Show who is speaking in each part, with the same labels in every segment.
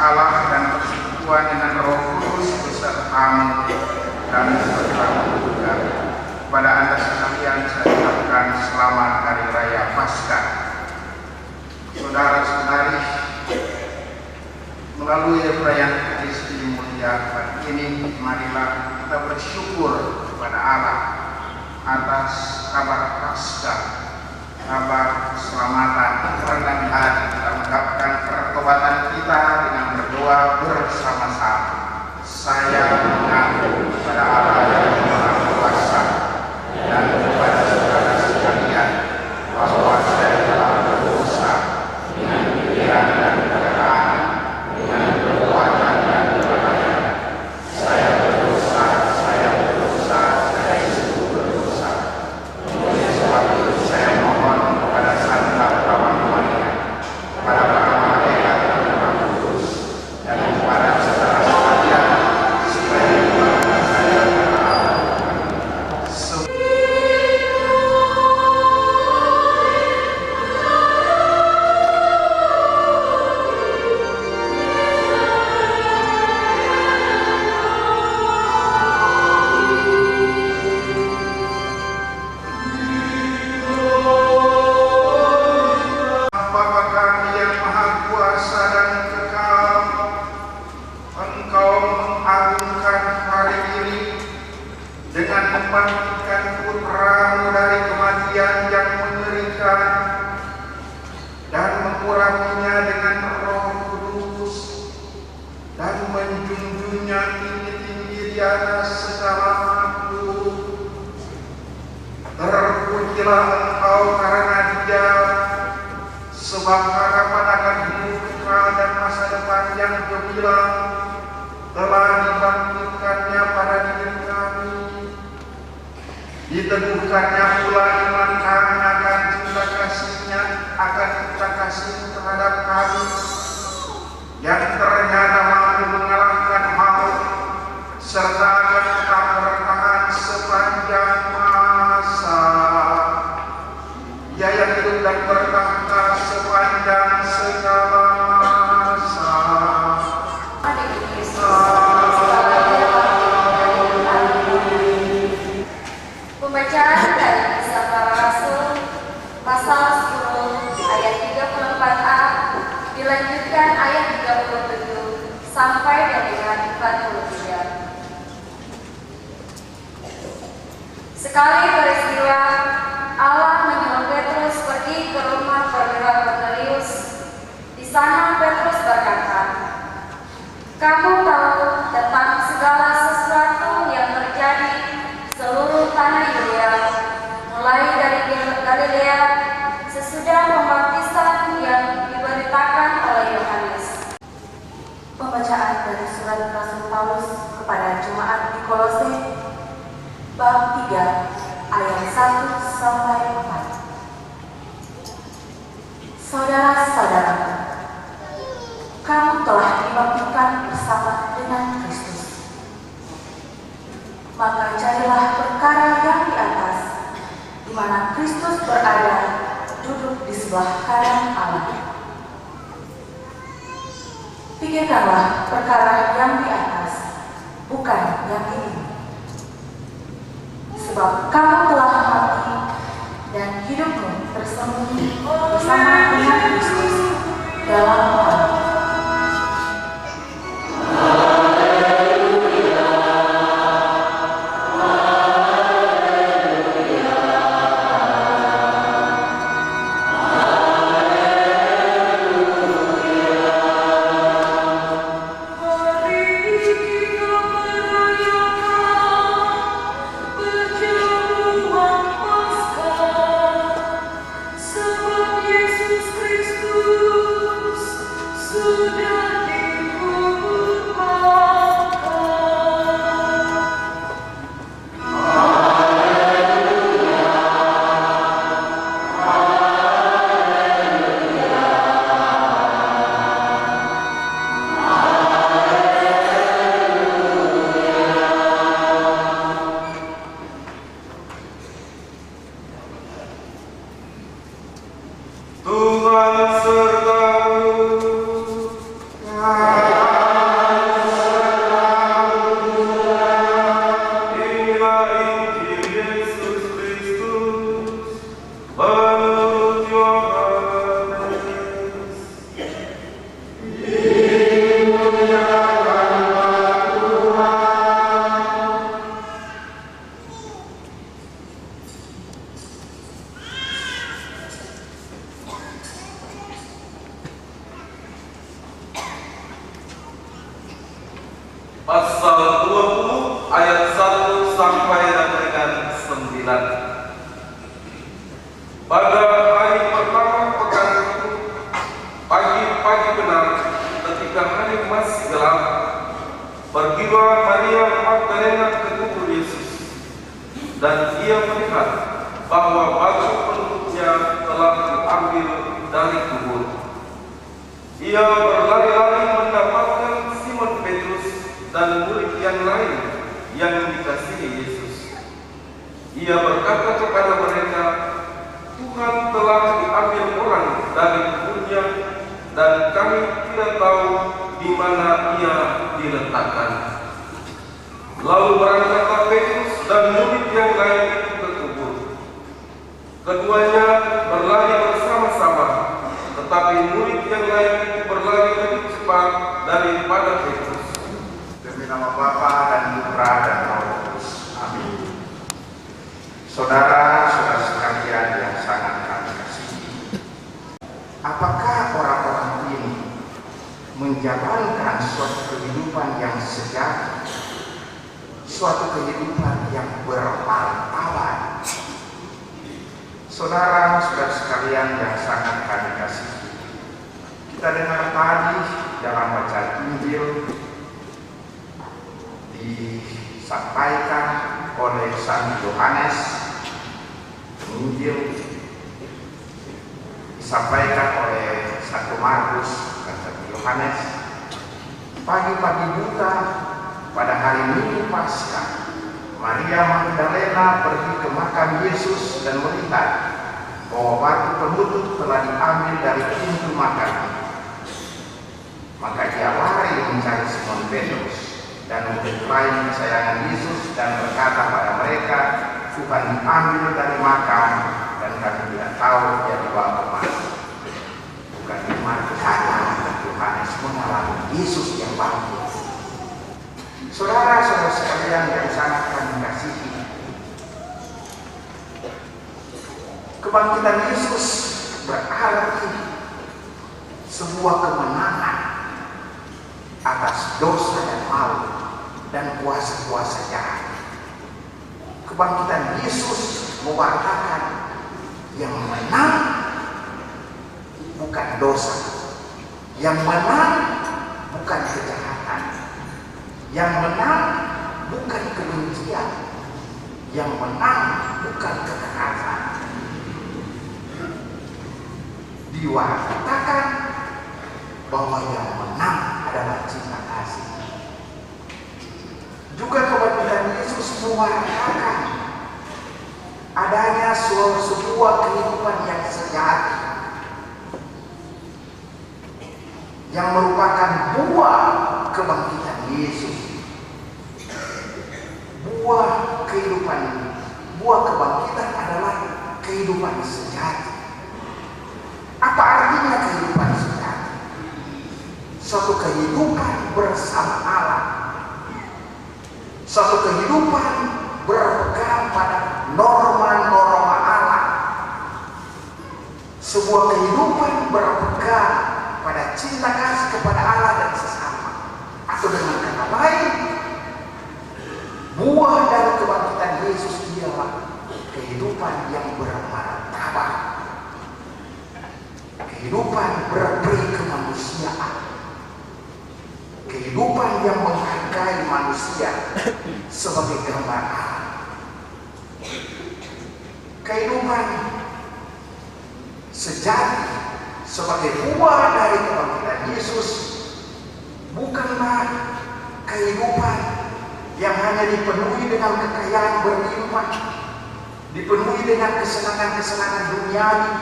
Speaker 1: Allah dan persekutuan dengan Roh Kudus besertamu dan besertamu juga. Kepada Anda sekalian saya ucapkan selamat Hari Raya Paskah. Saudara-saudari, melalui perayaan Kristi mulia pagi ini, marilah kita bersyukur kepada Allah atas kabar Paskah, kabar keselamatan. Kerendahan kita mengucapkan pertobatan kita dengan berdoa bersama-sama. Saya mengaku kepada Allah yang Maha Kuasa dan kepada saudara sekalian bahwa saya telah berdosa dengan pikiran dan perkataan, dengan perbuatan dan perbuatan. Saya berdosa, saya sungguh berdosa. Oleh sebab itu saya mohon kepada Santa Bapa Maria, kepada para malaikat dan Roh Kudus, dan kepada saudara sekalian supaya doa saya Bapa kami yang Maha Kuasa dan kekal, Engkau mengagungkan hari ini dengan membangkitkan Putra-Mu dari kematian yang mengerikan dan mengurapinya dengan Roh Kudus dan menjunjungnya tinggi-tinggi di atas segala makhluk. Terpujilah Engkau karena Dia, sebab harapan akan hidup kekal dan masa depan yang gemilang telah dibangkitkannya pada diri kami. Diteguhkannya pula iman kami akan cinta kasih-Nya, akan cinta kasih terhadap kami, yang ternyata mampu mengalahkan maut, serta akan tetap bertahan sepanjang masa. Dia yang hidup dan bertahta sepanjang segala masa.
Speaker 2: Pembacaan dari Kisah Para Rasul pasal 10 ayat 34a dilanjutkan ayat 37 sampai dengan 43. Sekali peristiwa, Allah menyuruh Petrus pergi ke rumah perwira Kornelius. Di sana Petrus berkata, "Kamu tahu tentang segala sesuatu yang terjadi seluruh tanah Yudea, mulai dari Galilea sesudah pembaptisan yang diberitakan oleh Yohanes." Pembacaan dari surat Rasul Paulus kepada jemaat di Kolose, bab 3 ayat 1 sampai 4. Saudara-saudara, kamu telah dibangkitkan bersama dengan Kristus. Maka carilah perkara yang di atas, di mana Kristus berada, duduk di sebelah kanan Allah. Pikirkanlah perkara yang di atas, bukan yang ini. Sebab kamu telah mati dan hidupmu tersembunyi bersama dengan Kristus dalam Allah.
Speaker 3: Sebab Yesus Kristus pasal 20 ayat 1 sampai dengan 9. Pada hari pertama pekan itu, pagi-pagi benar, ketika hari masih gelap, pergilah Maria Magdalena ke kubur Yesus, dan ia melihat bahwa baju penutupnya telah diambil dari kubur. Ia berlari-lari mendapatkan Simon Petrus dan murid yang lain yang dikasihi Yesus. Ia berkata kepada mereka, "Tuhan telah diambil orang dari kuburnya, dan kami tidak tahu di mana ia diletakkan." Lalu berangkatlah Petrus dan murid yang lain itu ke kubur. Keduanya berlari bersama-sama, tetapi murid yang lain itu berlari lebih cepat daripada Petrus.
Speaker 1: Demi nama Bapa dan Putra dan Roh Kudus. Amin. Saudara-saudara sekalian yang sangat kami kasihi, apakah orang-orang ini menjalankan suatu kehidupan yang sejati, suatu kehidupan yang bermartabat? Saudara-saudara sekalian yang sangat kami kasihi, kita dengar tadi dalam bacaan Injil disampaikan oleh Santo Yohanes, Injil disampaikan oleh Santo Markus dan Santo Yohanes. Pagi-pagi buta pada hari Minggu Paskah, Maria Magdalena pergi ke makam Yesus dan melihat bahwa batu penutup telah diambil dari pintu makam. Maka ia lari mencari Simon Petrus dan murid lain kesayangan Yesus dan berkata pada mereka, "Tuhan diambil dari makam dan kami tidak tahu dia dibawa kemana." Bukan di Markus dan Yohanes mengalami Yesus yang bangkit. Saudara-saudara sekalian yang sangat kami kasihi, kebangkitan Yesus berarti sebuah kemenangan atas dosa dan maut dan kuasa-kuasa jahat. Kebangkitan Yesus mewartakan yang menang bukan dosa, yang menang bukan kejahatan, yang menang bukan kebencian, yang menang bukan kekerasan. Diwakatakan bahwa yang menang adalah cinta kasih. Juga kebangkitan Yesus mewartakan adanya sebuah kehidupan yang sejati, yang merupakan buah kebangkitan Yesus. Buah kehidupan, buah kebangkitan adalah kehidupan sejati. Apa artinya kehidupan sejati? Suatu kehidupan bersama Allah, suatu kehidupan berpegang pada norma-norma Allah, sebuah kehidupan berpegang pada cinta kasih kepada Allah dan sesama. Atau dengan kata lain, buah dari kebangkitan Yesus ialah kehidupan yang bermartabat, kehidupan berperi kemanusiaan, kehidupan yang menghargai manusia sebagai gambar Allah, kehidupan sejati sebagai buah dari kebangkitan Yesus. Bukanlah kehidupan yang hanya dipenuhi dengan kekayaan berlimpah, dipenuhi dengan kesenangan-kesenangan duniawi,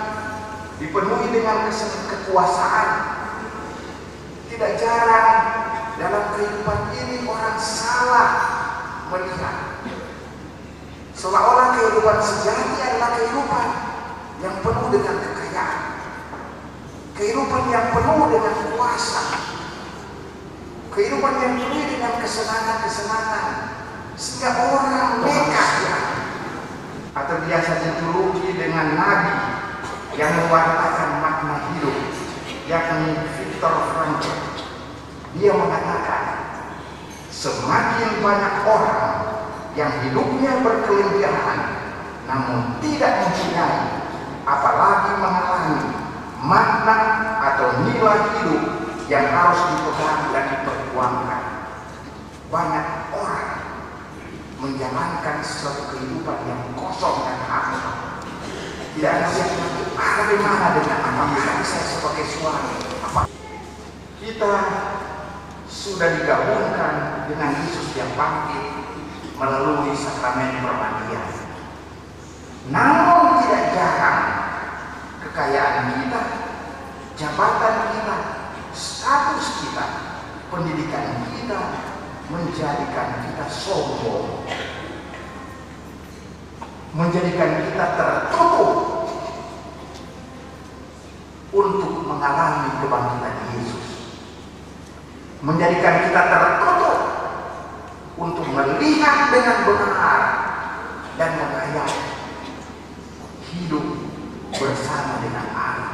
Speaker 1: dipenuhi dengan kekuasaan. Tidak jarang dalam kehidupan ini orang salah melihat, seolah-olah kehidupan sejati adalah kehidupan yang penuh dengan kekayaan, kehidupan yang penuh dengan kuasa, kehidupan yang penuh dengan kesenangan-kesenangan, sehingga orang nekat ya, atau biasa dijuluki dengan nabi yang mewartakan makna hidup, yakni Viktor Frankl. Dia mengatakan semakin banyak orang yang hidupnya berkelebihan namun tidak mempunyai apalagi mengalami makna atau nilai hidup yang harus dipegang dan diperjuangkan. Banyak orang menjalankan suatu kehidupan yang kosong dan hampa. Tidak ada yang bagaimana dengan apakah saya sebagai suami, kita sudah digabungkan dengan Yesus yang bangkit melalui sakramen permandian. Namun tidak jarang kekayaan kita, jabatan kita, status kita, pendidikan kita menjadikan kita sombong, menjadikan kita tertutup untuk mengalami kebangkitan Yesus, menjadikan kita tertutup untuk melihat dengan benar dan menghayati hidup bersama dengan Allah.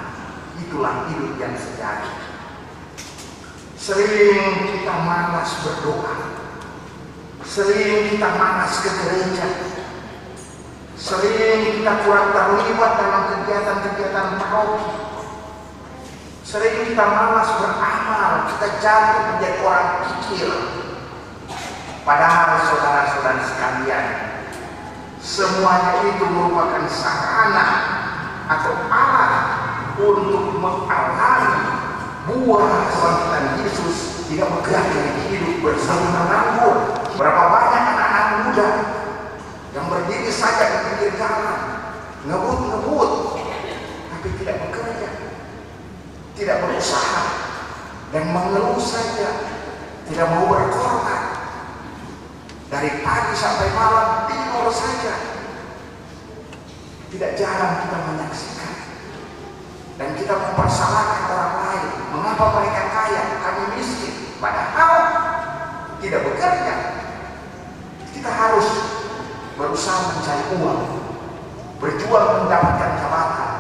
Speaker 1: Itulah hidup yang sejati. Sering kita malas berdoa, sering kita malas ke gereja, sering kita kurang terlibat dalam kegiatan-kegiatan paroki, sering kita malas beramal, kita jatuh menjadi orang kikir. Padahal saudara-saudara sekalian, semuanya itu merupakan sarana atau alat untuk mengalami buah kebangkitan Yesus, tidak bergerak dari hidup bersama menganggur. Berapa banyak anak-anak muda yang berdiri saja di pinggir jalan, ngebut-ngebut, tapi tidak bekerja, tidak berusaha, dan mengeluh saja, tidak mau berkorban. Dari pagi sampai malam tidur saja. Tidak jarang kita menyaksikan dan kita mempersalahkan orang lain. Mengapa mereka kaya, kami miskin? Padahal tidak bekerja. Kita harus berusaha mencari uang, berjuang mendapatkan jabatan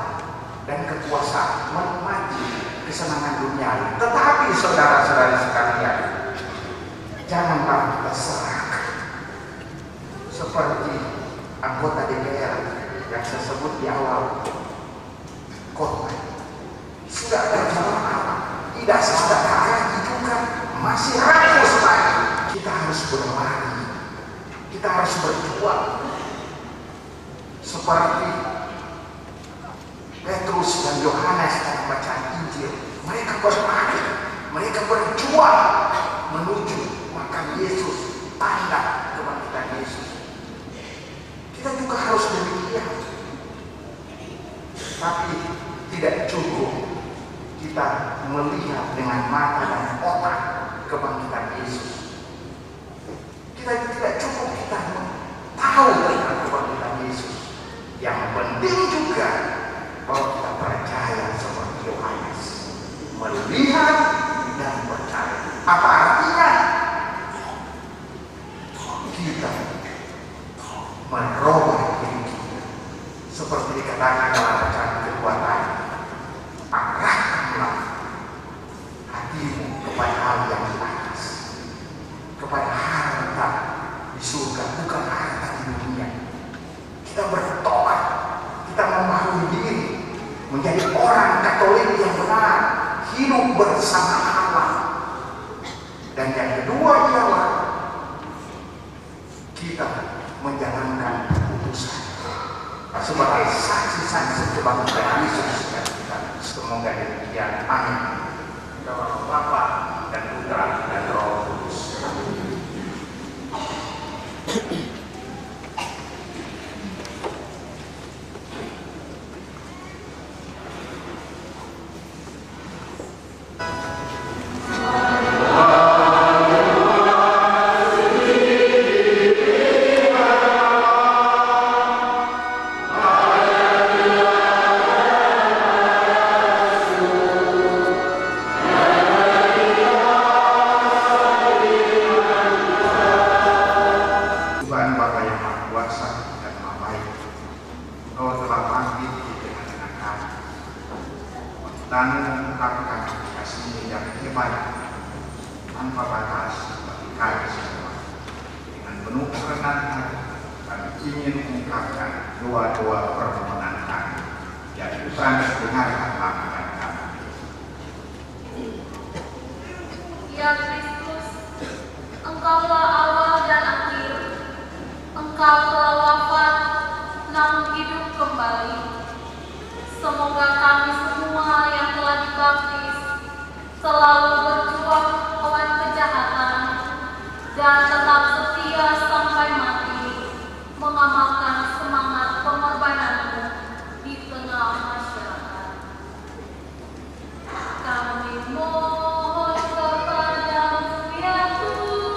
Speaker 1: dan kekuasaan, menikmati kesenangan dunia. Tetapi saudara-saudara sekalian, janganlah kita serakah seperti anggota DPR yang saya sebut di awal. Korban sudah ada jamaah, tidak sadar lagi juga, masih rakus lagi. Kita harus berlari, kita harus berjuang seperti Petrus dan Yohanes dalam bacaan Injil. Mereka berlari, mereka berjuang menuju makam Yesus, tanda kebangkitan Yesus. Kita juga harus demikian. Tapi tidak cukup kita melihat dengan mata dan otak kebangkitan Yesus. Kita tidak cukup kita tahu tentang kebangkitan Yesus. Yang penting juga bahwa kita percaya seperti Yohanes, melihat dan percaya. Apa artinya? Kita merubah diri kita seperti dikatakan dalam bacaan kedua tadi. Arahkanlah hatimu kepada hal yang di atas, kepada harta di surga, bukan harta di dunia. Kita bertobat, kita memahami diri menjadi orang Katolik yang benar, hidup bersama Allah. Dan yang kedua ialah kita menjalankan keputusan sebagai saksi-saksi kebangkitan Yesus. Semoga demikian. Amin. Dalam Bapa dan Putra dan Roh Kudus. Dan mengungkapkan kasih yang hebat tanpa batas bagi kami semua. penuh kerendahan hati, kami ingin mengungkapkan doa-doa permohonan kami. Ya Tuhan, dengarkan langkah kami.
Speaker 2: Ya Kristus, Engkaulah awal dan akhir. Engkau telah wafat, namun hidup kembali. Semoga kami semua yang telah dibaptis selalu berjuang melawan kejahatan dan tetap setia sampai mati, mengamalkan semangat pengorbanan-Mu di tengah masyarakat. Kami mohon kepada-Mu ya Tuhan.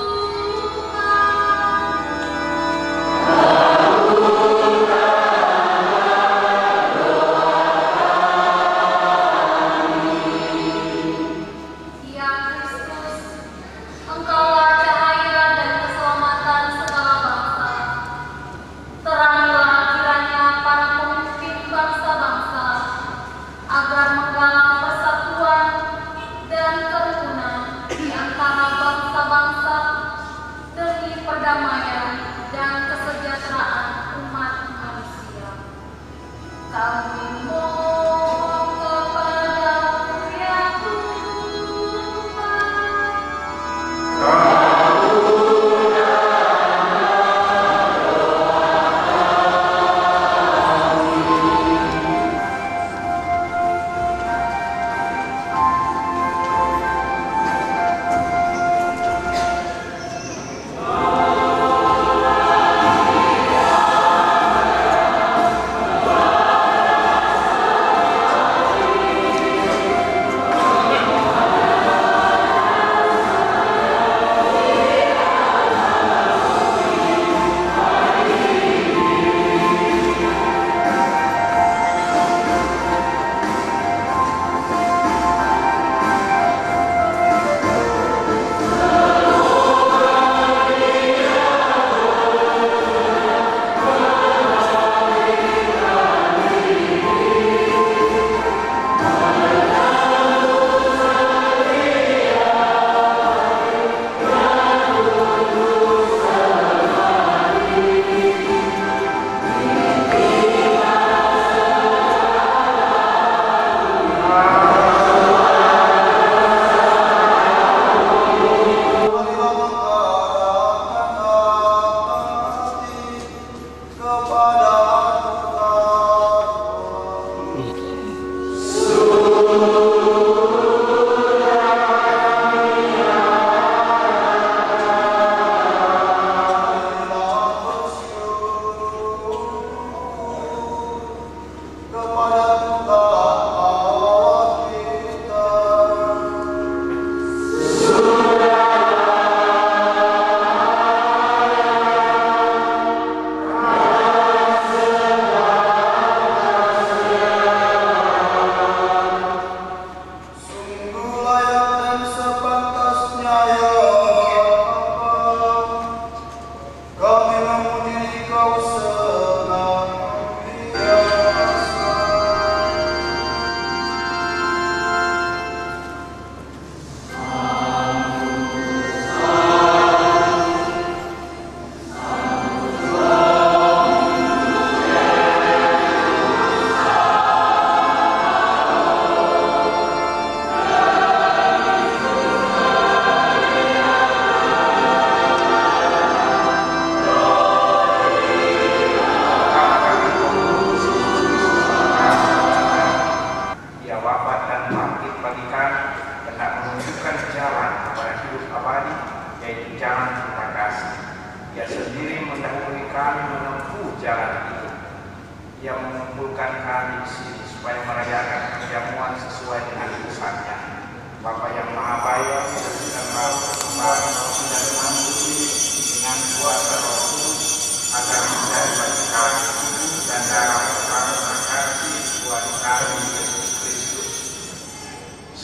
Speaker 2: Ya Kristus, Engkaulah cahaya dan keselamatan segala bangsa. Terangilah kiranya para pemimpin bangsa-bangsa agar menggalang persatuan dan kerukunan di antara bangsa-bangsa demi perdamaian dan kesejahteraan umat manusia. Kami mohon kepada-Mu ya Tuhan.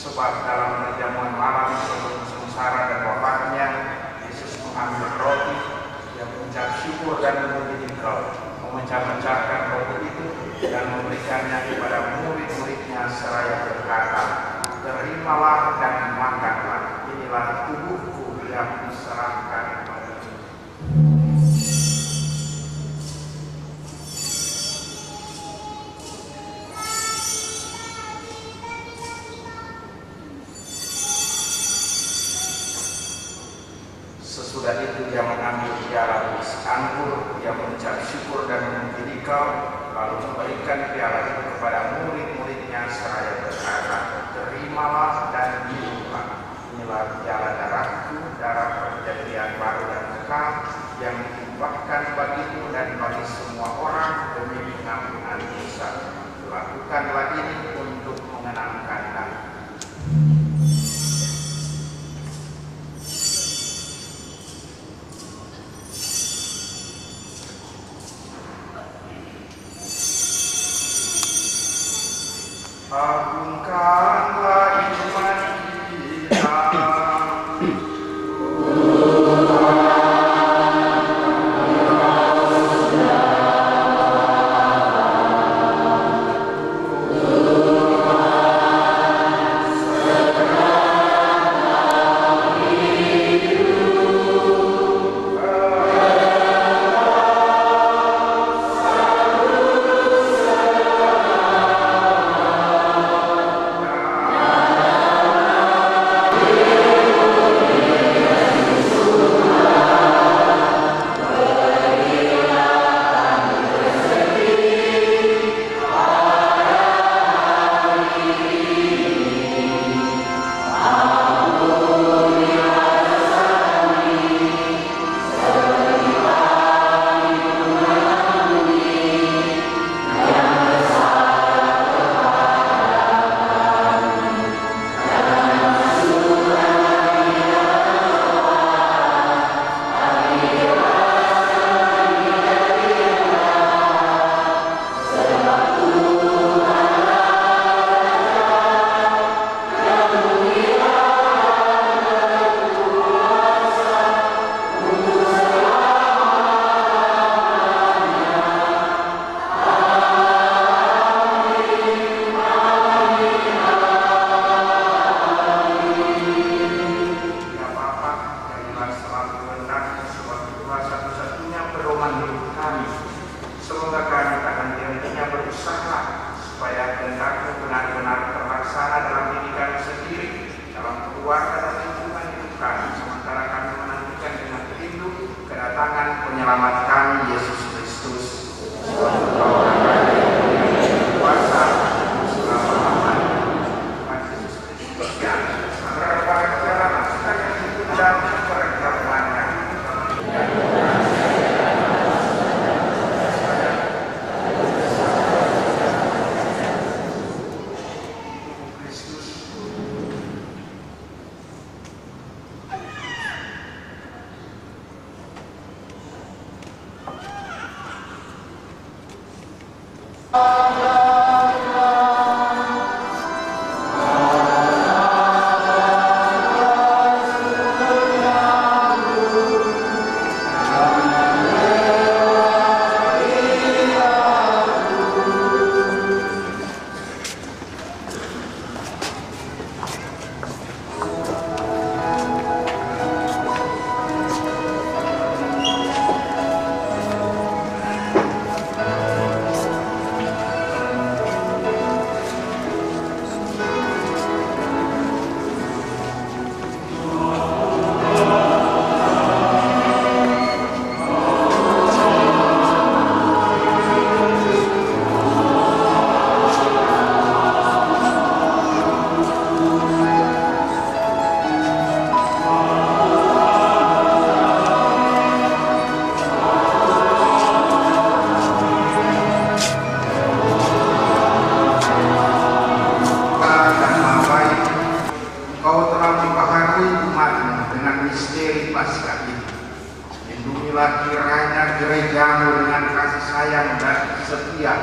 Speaker 1: Sebab dalam perjamuan malam sebelum sengsara dan wafatnya, Yesus mengambil roti, yang mengucap syukur dan memuji Engkau, memecah-mecahkan roti itu dan memberikannya kepada murid-muridnya seraya berkata, "Terimalah dan makanlah, inilah tubuhku yang diserahkan bagi." Sesudah itu dia mengambil piala berisi anggur, dia mengucap syukur dan menggigitkan, lalu memberikan piala itu kepada murid-muridnya seraya berkata, "Terimalah dan minumlah. Inilah piala darahku, darah perjanjian baru dan kekal, yang ditumpahkan bagimu dan bagi semua orang demi pengampunan dosa. Lakukanlah ini untuk mengenangkan aku." Agungkanlah iman kita. Semoga kami tak henti-hentinya berusaha supaya kehendak-Mu benar-benar terlaksana dalam diri kami sendiri, dalam keluarga dan lingkungan hidup kami, sementara kami menantikan dengan rindu kedatangan penyelamat kami, Yesus Kristus. Kuasa selama-lamanya. Yesus Kristus yang berbahagia sekalian hidup dan perjalanannya. Lindungilah kiranya gereja-Mu dengan kasih sayang dan setia,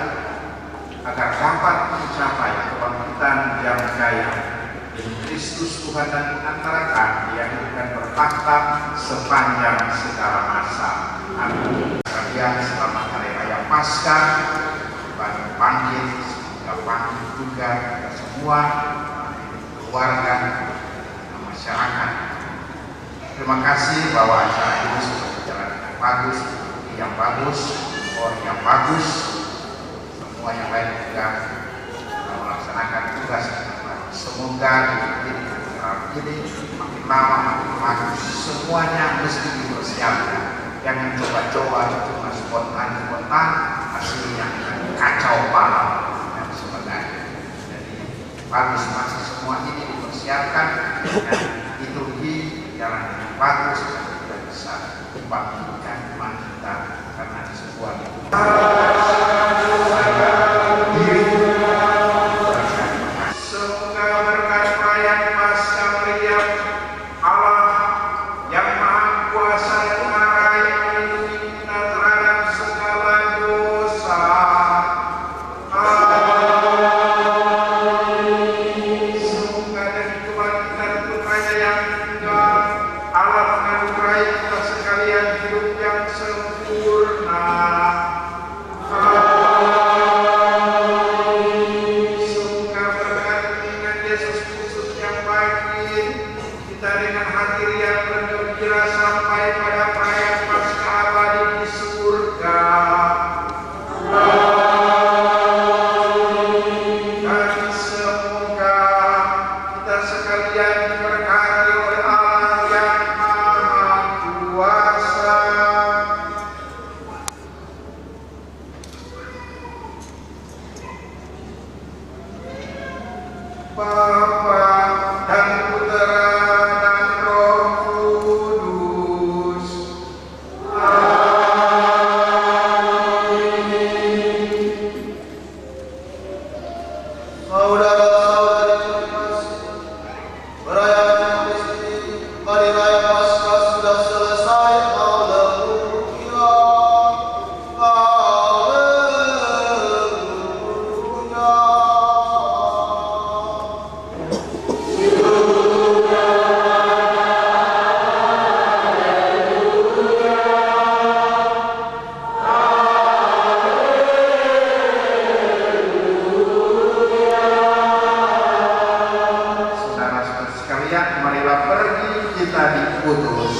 Speaker 1: agar dapat mencapai kebangkitan yang jaya. Demi Kristus Tuhan dan antara kami yang akan bertakhta sepanjang segala masa. Amin. Kalian selamat Hari Raya Paskah, bagi bangkit, semoga bangkit juga kita semua, keluarga, masyarakat. Terima kasih bahwa acara ini sudah berjalan dengan bagus, yang bagus, orang yang bagus, semua yang lain juga melaksanakan tugas dengan baik. Semoga ini ini makin lama makin bagus. Semuanya mesti dipersiapkan. Jangan coba-coba cuma spontan hasilnya kacau balau dan sebagainya. Jadi bagus masih semua ini dipersiapkan dan ditunjuk jalan yang bagus dan tidak bisa dibangkitkan iman kita karena sebuah semoga berkat perayaan Pasca Meriam Allah yang Maha Kuasa mengarai melindungi kita terhadap segala dosa. Semoga dari kebangkitan putranya yang tunggal Allah menganugerai kita sekalian hidup yang sempurna. Semoga berkat dengan Yesus Kristus yang bangkit, kita dengan hati yang bergembira sampai pada perayaan Paskah abadi di surga. Dan semoga kita sekalian diberkati oleh Allah yang Maha Kuasa. Bapa dan Putera dan Roh Kudus.
Speaker 4: Saudara-saudari terkasih, perayaan Kristi Hari Raya Paskah sudah selesai. Haleluya, haleluya.
Speaker 1: Saudara-saudara sekalian, marilah pergi kita diutus.